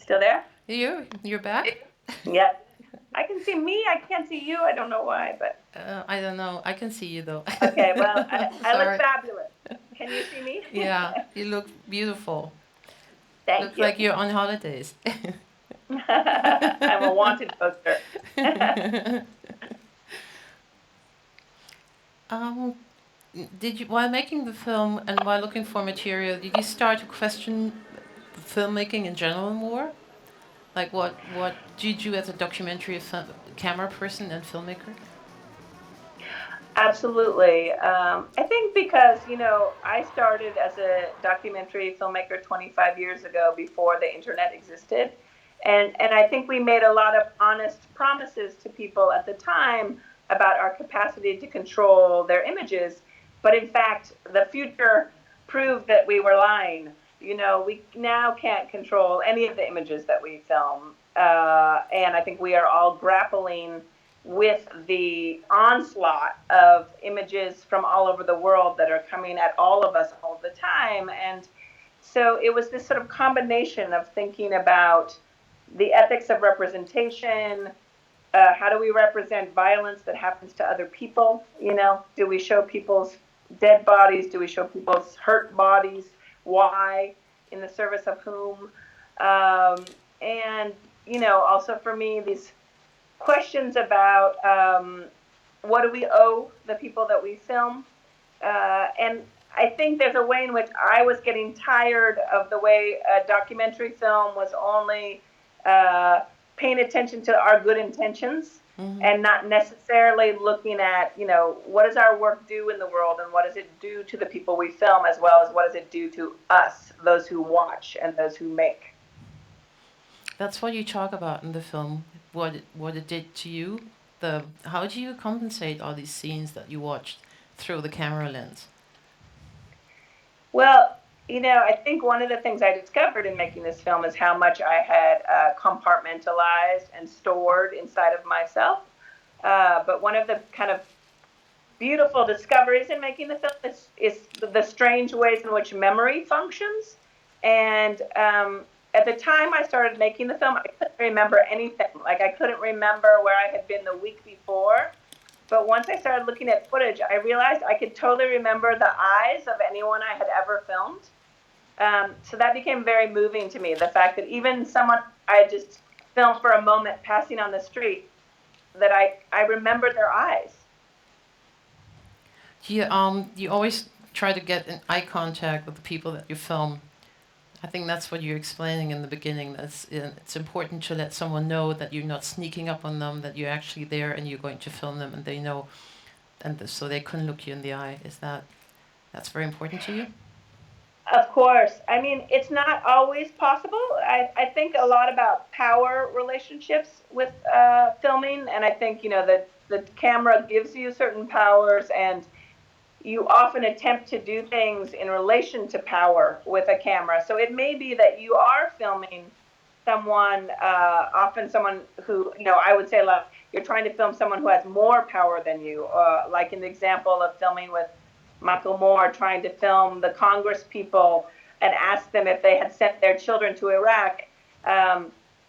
Still there? You're back? Yep. I can see me. I can't see you. I don't know why, but I don't know. I can see you though. okay. Well, I look Sorry. fabulous. Can you see me? Yeah, you look beautiful. Thank Look you. like you're on holidays. I'm a wanted poster. um, did you, while making the film and while looking for material, did you start to question filmmaking in general more? Like what did you as a documentary camera person and filmmaker? Absolutely. I think because, I started as a documentary filmmaker 25 years ago before the internet existed. And I think we made a lot of honest promises to people at the time about our capacity to control their images. But in fact, the future proved that we were lying. We now can't control any of the images that we film. And I think we are all grappling with the onslaught of images from all over the world that are coming at all of us all the time. And so it was this sort of combination of thinking about the ethics of representation. How do we represent violence that happens to other people? Do we show people's dead bodies? Do we show people's hurt bodies? Why? In the service of whom? And, also for me, these questions about what do we owe the people that we film. And I think there's a way in which I was getting tired of the way a documentary film was only paying attention to our good intentions and not necessarily looking at, what does our work do in the world and what does it do to the people we film, as well as what does it do to us, those who watch and those who make. That's what you talk about in the film. What it did to you. How do you compensate all these scenes that you watched through the camera lens? Well, I think one of the things I discovered in making this film is how much I had compartmentalized and stored inside of myself. But one of the kind of beautiful discoveries in making the film is the strange ways in which memory functions. And at the time I started making the film, I couldn't remember anything. Like, I couldn't remember where I had been the week before. But once I started looking at footage, I realized I could totally remember the eyes of anyone I had ever filmed. So that became very moving to me. The fact that even someone I just filmed for a moment passing on the street, that I remembered their eyes. You always try to get in eye contact with the people that you film. I think that's what you're explaining in the beginning. It's important to let someone know that you're not sneaking up on them, that you're actually there and you're going to film them, and they know, and so they can look you in the eye. That's very important to you? Of course. I mean, it's not always possible. I think a lot about power relationships with filming, and I think, that the camera gives you certain powers, and you often attempt to do things in relation to power with a camera. So it may be that you are filming someone, often someone who, I would say, like, you're trying to film someone who has more power than you, like in the example of filming with Michael Moore, trying to film the Congress people and ask them if they had sent their children to Iraq.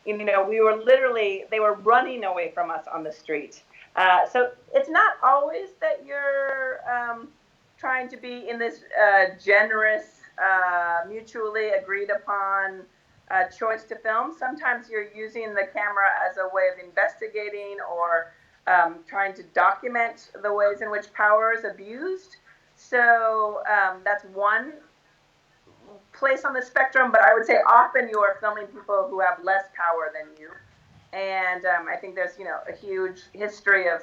They were running away from us on the street. So it's not always that you're trying to be in this generous, mutually agreed upon choice to film. Sometimes you're using the camera as a way of investigating or trying to document the ways in which power is abused. So that's one place on the spectrum, but I would say often you are filming people who have less power than you. And I think there's, a huge history of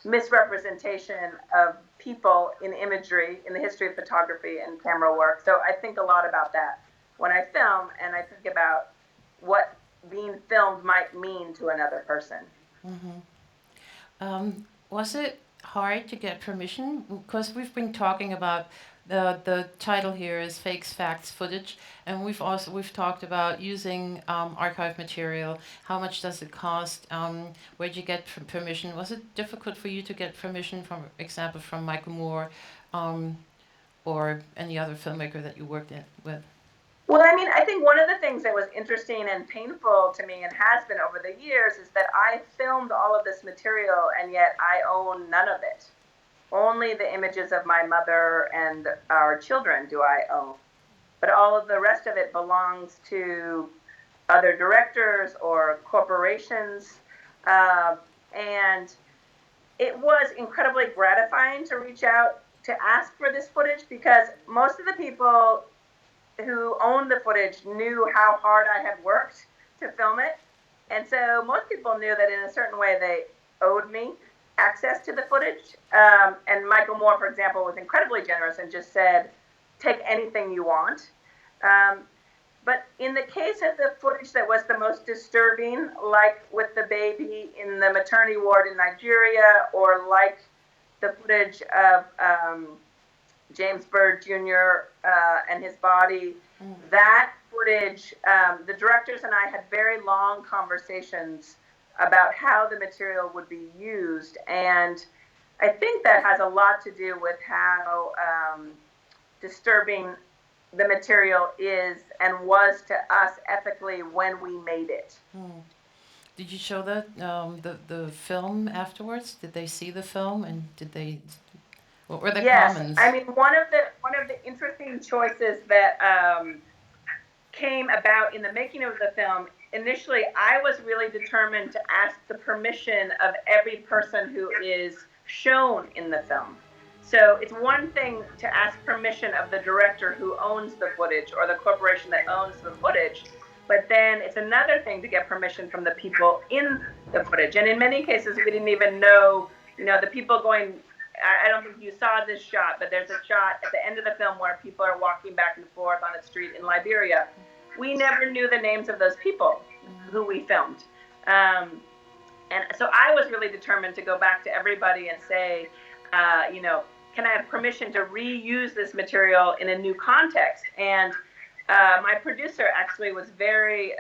misrepresentation of people in imagery in the history of photography and camera work. So I think a lot about that when I film, and I think about what being filmed might mean to another person. Was it hard to get permission? Because we've been talking about the title here is Fakes, Facts, Footage, and we've talked about using archive material. How much does it cost? Where'd you get permission? Was it difficult for you to get permission, from example, from Michael Moore, or any other filmmaker that you worked with? Well, I mean, I think one of the things that was interesting and painful to me and has been over the years is that I filmed all of this material and yet I own none of it. Only the images of my mother and our children do I own. But all of the rest of it belongs to other directors or corporations. And it was incredibly gratifying to reach out to ask for this footage because most of the people who owned the footage knew how hard I had worked to film it. And so most people knew that in a certain way they owed me access to the footage. And Michael Moore, for example, was incredibly generous and just said, take anything you want. But in the case of the footage that was the most disturbing, like with the baby in the maternity ward in Nigeria, or like the footage of James Byrd Jr. And his body, that footage, the directors and I had very long conversations about how the material would be used. And I think that has a lot to do with how disturbing the material is and was to us ethically when we made it. Did you show that the film afterwards? Did they see the film and did they? What were the comments? I mean, one of the interesting choices that came about in the making of the film. Initially, I was really determined to ask the permission of every person who is shown in the film. So it's one thing to ask permission of the director who owns the footage or the corporation that owns the footage, but then it's another thing to get permission from the people in the footage. And in many cases, we didn't even know, the people going, I don't think you saw this shot, but there's a shot at the end of the film where people are walking back and forth on a street in Liberia. We never knew the names of those people who we filmed. And so I was really determined to go back to everybody and say, can I have permission to reuse this material in a new context? And my producer actually was very,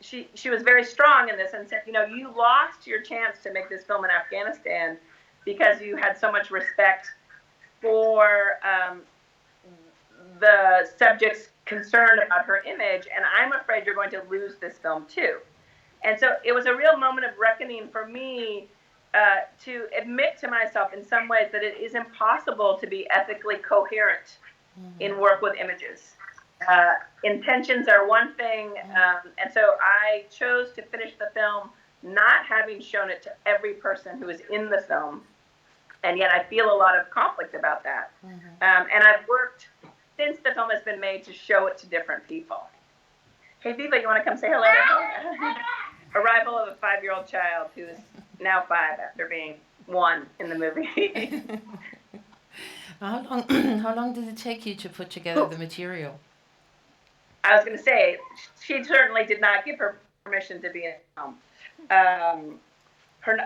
she was very strong in this and said, you lost your chance to make this film in Afghanistan because you had so much respect for the subject's concern about her image, and I'm afraid you're going to lose this film too. And so it was a real moment of reckoning for me to admit to myself in some ways that it is impossible to be ethically coherent in work with images. Intentions are one thing, and so I chose to finish the film not having shown it to every person who is in the film, and yet I feel a lot of conflict about that. And I've worked since the film has been made to show it to different people. Hey, Viva, you want to come say hello to me? Arrival of a 5-year-old child who is now 5 after being 1 in the movie. How long did it take you to put together the material? I was going to say, she certainly did not give her permission to be in the film.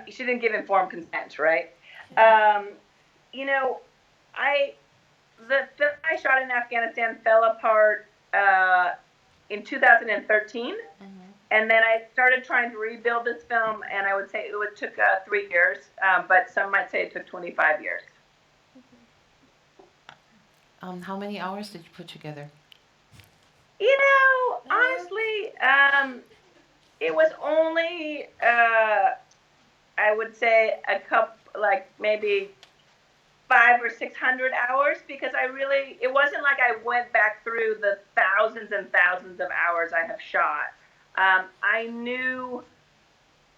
She didn't give informed consent, right? The film I shot in Afghanistan fell apart in 2013. And then I started trying to rebuild this film, and I would say it took 3 years, but some might say it took 25 years. How many hours did you put together? Honestly, it was only, I would say a couple, like maybe 500 or 600 hours, because it wasn't like I went back through the thousands and thousands of hours I have shot. I knew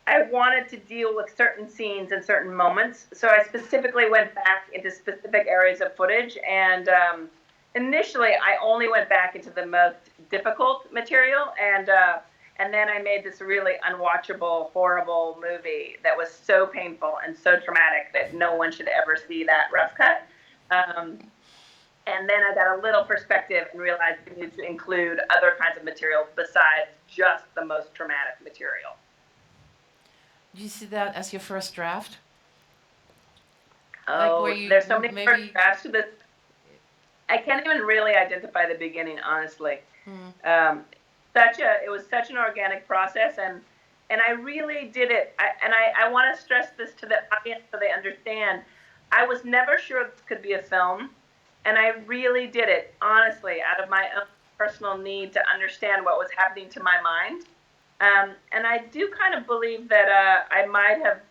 I wanted to deal with certain scenes and certain moments, so I specifically went back into specific areas of footage, and initially I only went back into the most difficult material, and then I made this really unwatchable, horrible movie that was so painful and so traumatic that no one should ever see that rough cut. And then I got a little perspective and realized we needed to include other kinds of material besides just the most traumatic material. Do you see that as your first draft? Oh, there's so many first drafts to this. I can't even really identify the beginning, honestly. It was such an organic process, and I really did it. I want to stress this to the audience so they understand. I was never sure this could be a film. And I really did it, honestly, out of my own personal need to understand what was happening to my mind. And I do kind of believe that I might have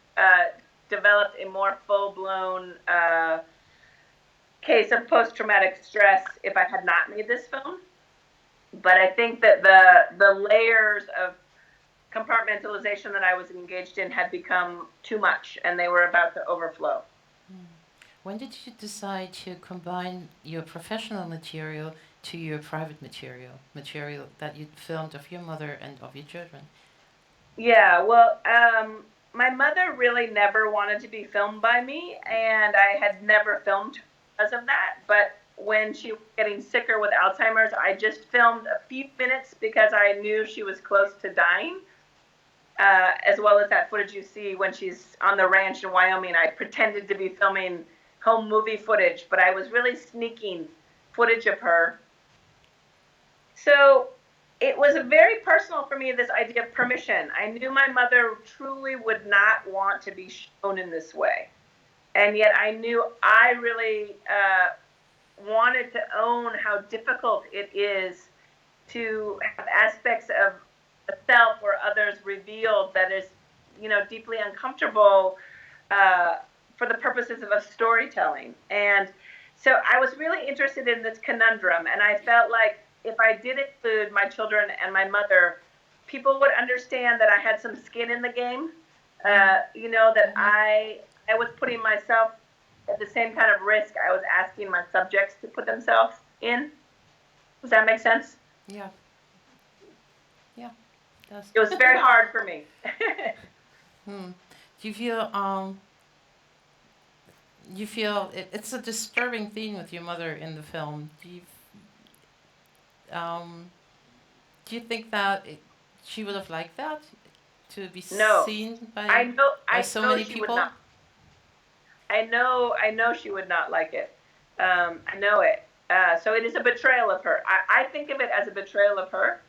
developed a more full-blown case of post-traumatic stress if I had not made this film. But I think that the layers of compartmentalization that I was engaged in had become too much, and they were about to overflow. When did you decide to combine your professional material to your private material that you filmed of your mother and of your children? Yeah, well, my mother really never wanted to be filmed by me, and I had never filmed because of that. But when she was getting sicker with Alzheimer's, I just filmed a few minutes because I knew she was close to dying. As well as that footage you see when she's on the ranch in Wyoming. I pretended to be filming home movie footage, but I was really sneaking footage of her. So it was very personal for me, this idea of permission. I knew my mother truly would not want to be shown in this way. And yet I knew I really wanted to own how difficult it is to have aspects of the self or others revealed that is, deeply uncomfortable for the purposes of storytelling. And so I was really interested in this conundrum, and I felt like if I did include my children and my mother, people would understand that I had some skin in the game. That I was putting myself at the same kind of risk I was asking my subjects to put themselves in. Does that make sense? Yeah. Yeah. It was very hard for me. Do you feel it's a disturbing theme with your mother in the film? Do you think that she would have liked that to be seen by so many people? I know she would not like it. I know it. So it is a betrayal of her. I think of it as a betrayal of her.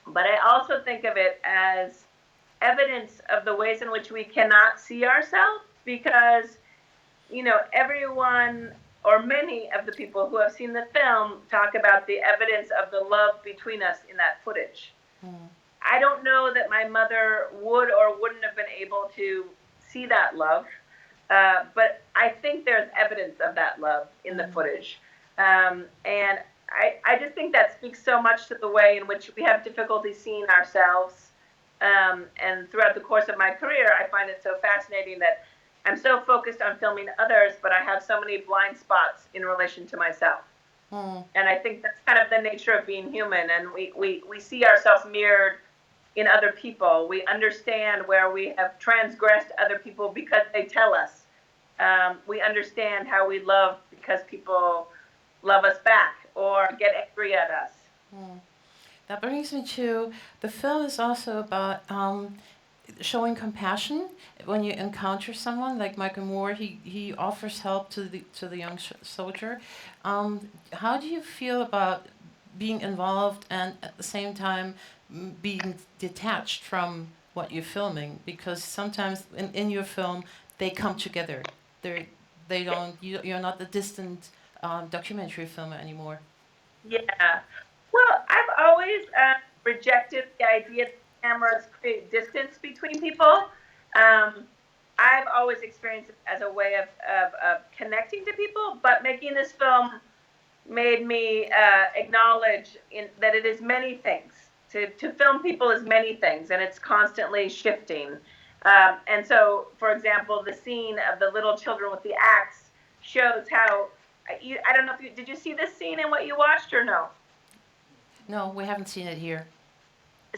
But I also think of it as evidence of the ways in which we cannot see ourselves, because, everyone or many of the people who have seen the film talk about the evidence of the love between us in that footage. I don't know that my mother would or wouldn't have been able to see that love, but I think there's evidence of that love in the footage. And I just think that speaks so much to the way in which we have difficulty seeing ourselves. And throughout the course of my career, I find it so fascinating that I'm so focused on filming others, but I have so many blind spots in relation to myself. And I think that's kind of the nature of being human. And we see ourselves mirrored in other people. We understand where we have transgressed other people because they tell us. We understand how we love because people love us back or get angry at us. That brings me to, the film is also about showing compassion when you encounter someone like Michael Moore. He offers help to the young soldier. How do you feel about being involved and at the same time being detached from what you're filming? Because sometimes in your film they come together. They don't. You're not the distant documentary filmer anymore. Yeah. Well, I've always rejected the idea that cameras create distance between people. I've always experienced it as a way of connecting to people, but making this film made me acknowledge that it is many things. To film people is many things, and it's constantly shifting. And so, for example, the scene of the little children with the axe shows how, I don't know if did you see this scene in what you watched or no? No, we haven't seen it here.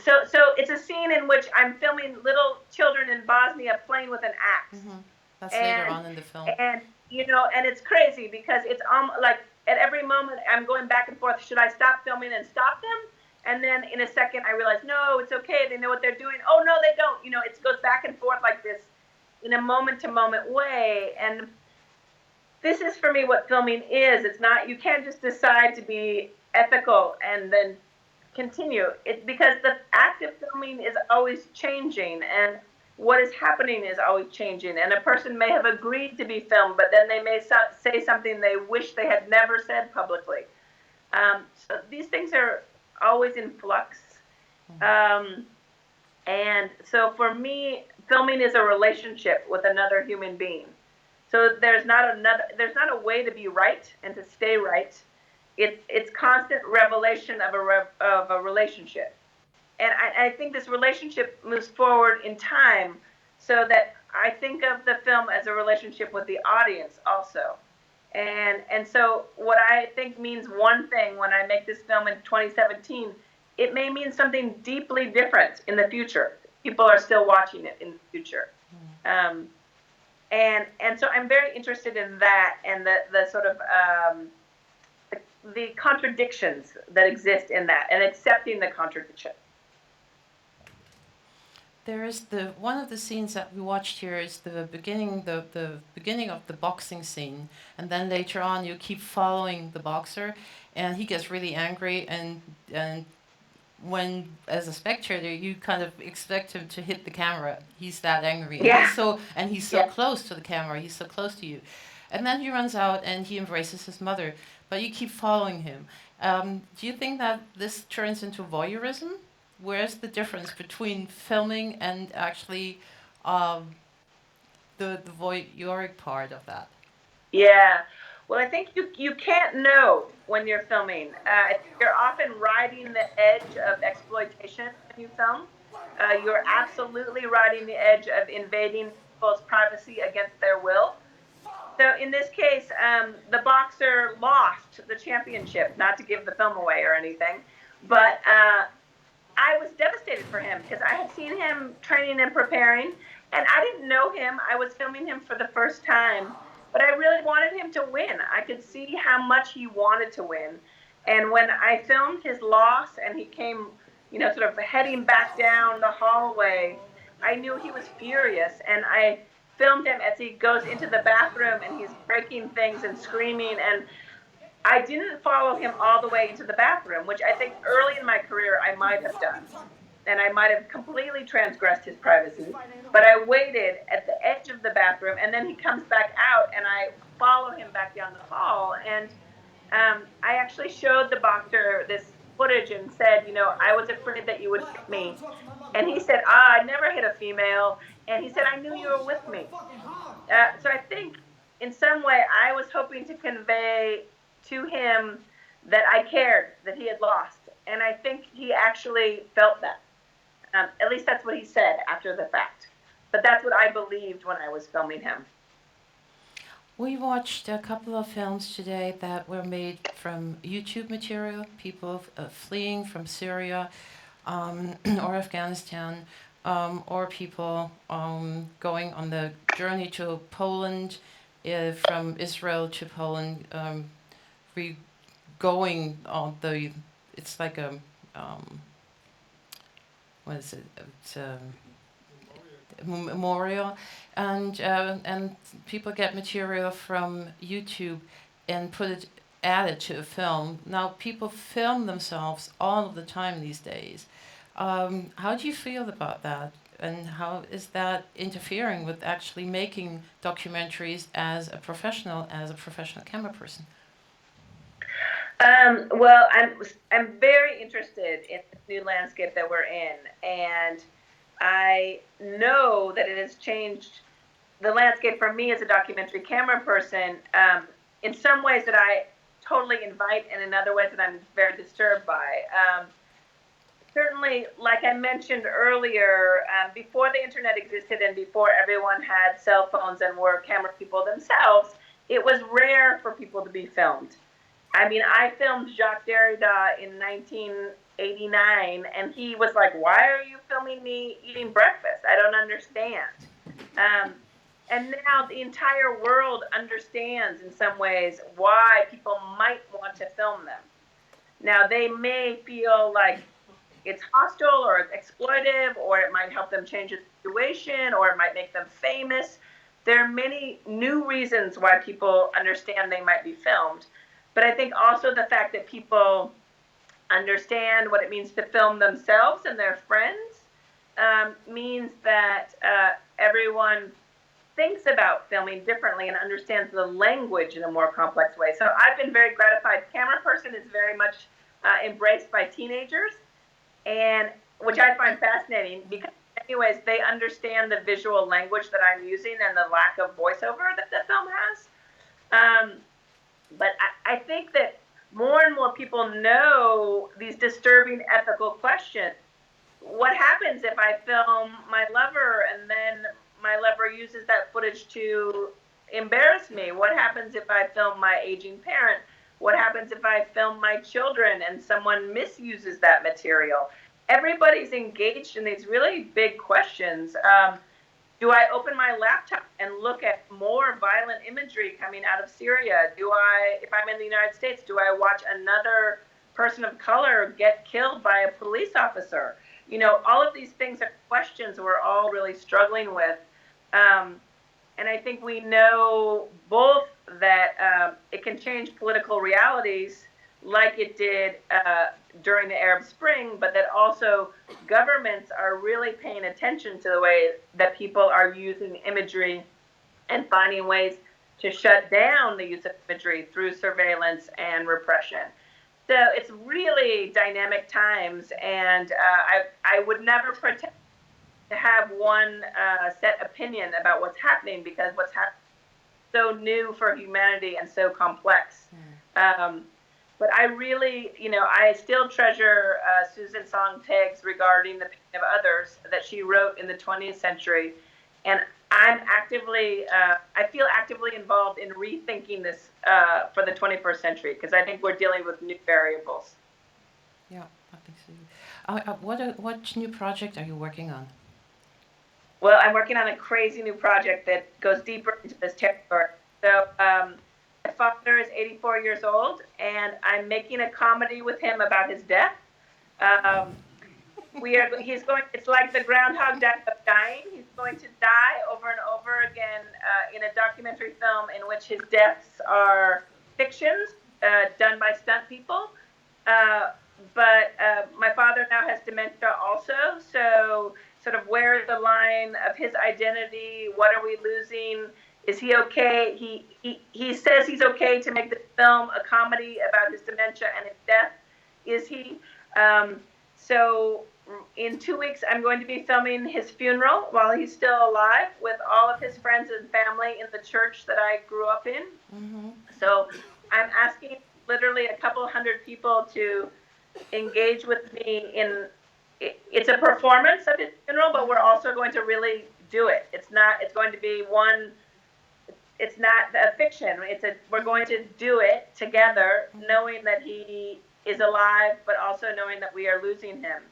So it's a scene in which I'm filming little children in Bosnia playing with an axe. That's later on in the film. And and it's crazy because it's like at every moment I'm going back and forth. Should I stop filming and stop them? And then in a second I realize, no, it's okay. They know what they're doing. Oh no, they don't. It goes back and forth like this in a moment-to-moment way. And this is for me what filming is. It's not, you can't just decide to be ethical and then continue. It's because the act of filming is always changing, and what is happening is always changing. And a person may have agreed to be filmed, but then they may say something they wish they had never said publicly. So these things are always in flux. And so for me, filming is a relationship with another human being. So there's not a way to be right and to stay right. It's constant revelation of a relationship. And I think this relationship moves forward in time, so that I think of the film as a relationship with the audience also. And so what I think means one thing when I make this film in 2017, it may mean something deeply different in the future. People are still watching it in the future. And so I'm very interested in that, and the sort of the contradictions that exist in that, and accepting the contradiction. There is one of the scenes that we watched here is the beginning of the boxing scene, and then later on you keep following the boxer, and he gets really angry, and when as a spectator you kind of expect him to hit the camera. He's that angry. Yeah. He's so close to the camera. He's so close to you, and then he runs out and he embraces his mother, but you keep following him. Do you think that this turns into voyeurism? Where's the difference between filming and actually the voyeuric part of that? Yeah. Well, I think you can't know when you're filming. You're often riding the edge of exploitation when you film. You're absolutely riding the edge of invading people's privacy against their will. So in this case, the boxer lost the championship, not to give the film away or anything, but I was devastated for him because I had seen him training and preparing, and I didn't know him. I was filming him for the first time, but I really wanted him to win. I could see how much he wanted to win. And when I filmed his loss and he came, sort of heading back down the hallway, I knew he was furious, and I filmed him as he goes into the bathroom and he's breaking things and screaming, and I didn't follow him all the way into the bathroom, which I think early in my career I might have done. And I might have completely transgressed his privacy. But I waited at the edge of the bathroom, and then he comes back out, and I follow him back down the hall. And I actually showed the boxer this footage and said, I was afraid that you would hit me. And he said, I never hit a female. And he said, I knew you were with me. So I think in some way I was hoping to convey to him that I cared, that he had lost. And I think he actually felt that. At least that's what he said after the fact. But that's what I believed when I was filming him. We watched a couple of films today that were made from YouTube material, people fleeing from Syria or Afghanistan, or people going on the journey to Poland, from Israel to Poland, going on it's like a, what is it? It's a memorial, and people get material from YouTube and add it to a film. Now people film themselves all of the time these days. How do you feel about that? And how is that interfering with actually making documentaries as a professional camera person? Well, I'm very interested in the new landscape that we're in, and I know that it has changed the landscape for me as a documentary camera person in some ways that I totally invite, and in other ways that I'm very disturbed by. Certainly, like I mentioned earlier, before the internet existed and before everyone had cell phones and were camera people themselves, it was rare for people to be filmed. I mean, I filmed Jacques Derrida in 1989, and he was like, "Why are you filming me eating breakfast? I don't understand." And now the entire world understands in some ways why people might want to film them. Now, they may feel like it's hostile or it's exploitive, or it might help them change the situation, or it might make them famous. There are many new reasons why people understand they might be filmed. But I think also the fact that people understand what it means to film themselves and their friends means that everyone thinks about filming differently and understands the language in a more complex way. So I've been very gratified. Cameraperson is very much embraced by teenagers, and which I find fascinating because, anyways, they understand the visual language that I'm using and the lack of voiceover that the film has. But I think that more and more people know these disturbing ethical questions. What happens if I film my lover and then my lover uses that footage to embarrass me? What happens if I film my aging parent? What happens if I film my children and someone misuses that material? Everybody's engaged in these really big questions. Do I open my laptop and look at more violent imagery coming out of Syria? Do I, if I'm in the United States, do I watch another person of color get killed by a police officer? You know, all of these things are questions we're all really struggling with. And I think we know both that it can change political realities like it did during the Arab Spring, but that also governments are really paying attention to the way that people are using imagery and finding ways to shut down the use of imagery through surveillance and repression. So it's really dynamic times, and I would never pretend to have one set opinion about what's happening, because what's happening is so new for humanity and so complex. But I really, you know, I still treasure Susan Sontag's Regarding the Pain of Others that she wrote in the 20th century. And I'm actively, I feel actively involved in rethinking this for the 21st century, because I think we're dealing with new variables. Yeah, I think so. What new project are you working on? Well, I'm working on a crazy new project that goes deeper into this territory. So my father is 84 years old, and I'm making a comedy with him about his death. He's going, it's like the Groundhog Day of dying. He's going to die over and over again in a documentary film in which his deaths are fictions done by stunt people. But my father now has dementia also, so sort of where is the line of his identity? What are we losing? Is he okay? He says he's okay to make the film a comedy about his dementia and his death. Is he? So in 2 weeks, I'm going to be filming his funeral while he's still alive with all of his friends and family in the church that I grew up in. Mm-hmm. So I'm asking literally a couple hundred people to engage with me in, it's a performance of his funeral, but we're also going to really do it. It's going to be one, it's not a fiction. We're going to do it together, knowing that he is alive, but also knowing that we are losing him.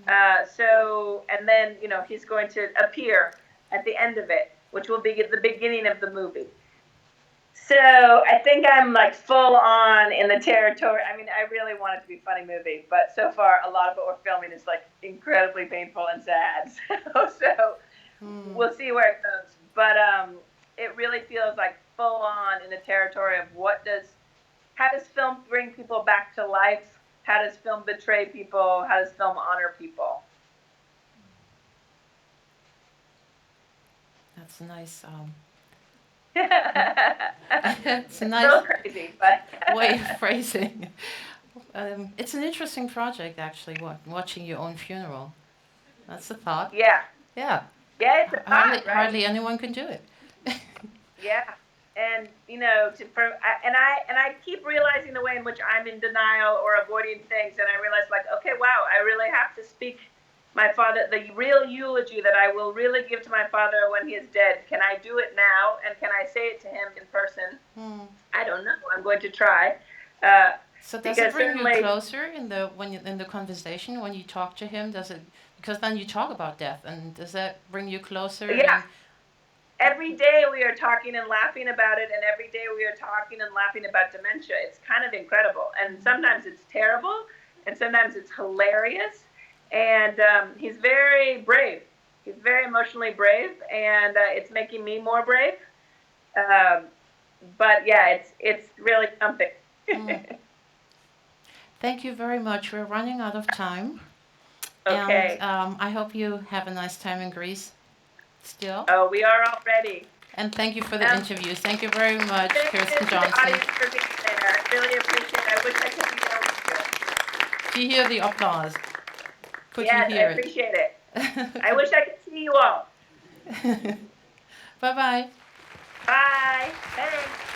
And then, you know, he's going to appear at the end of it, which will be the beginning of the movie. So I think I'm like full on in the territory. I mean, I really want it to be a funny movie, but so far a lot of what we're filming is like incredibly painful and sad. So we'll see where it goes. But it really feels like full on in the territory of how does film bring people back to life? How does film betray people? How does film honor people? That's nice. It's a nice, crazy, but way of phrasing. It's an interesting project, actually. Watching your own funeral. That's a thought. Yeah. Yeah. Yeah, it's a thought, right? Hardly anyone can do it. Yeah, and you know, I keep realizing the way in which I'm in denial or avoiding things, and I realize, like, okay, wow, I really have to speak my father, the real eulogy that I will really give to my father when he is dead. Can I do it now, and can I say it to him in person? I don't know. I'm going to try. So does it bring you closer in the conversation when you talk to him? Because then you talk about death, and does that bring you closer? Yeah. Every day we are talking and laughing about it, and every day we are talking and laughing about dementia. It's kind of incredible, and sometimes it's terrible, and sometimes it's hilarious. And he's very brave. He's very emotionally brave, and it's making me more brave. But yeah, it's really something. Thank you very much. We're running out of time. Okay. And I hope you have a nice time in Greece still. Oh, we are already. And thank you for the interview. Thank you very much, Kirsten The Johnson. audience for being there. I really appreciate it. I wish I could be there with Do you hear the applause? Could yes, you hear I appreciate it. I wish I could see you all. Bye-bye. Bye. Thanks.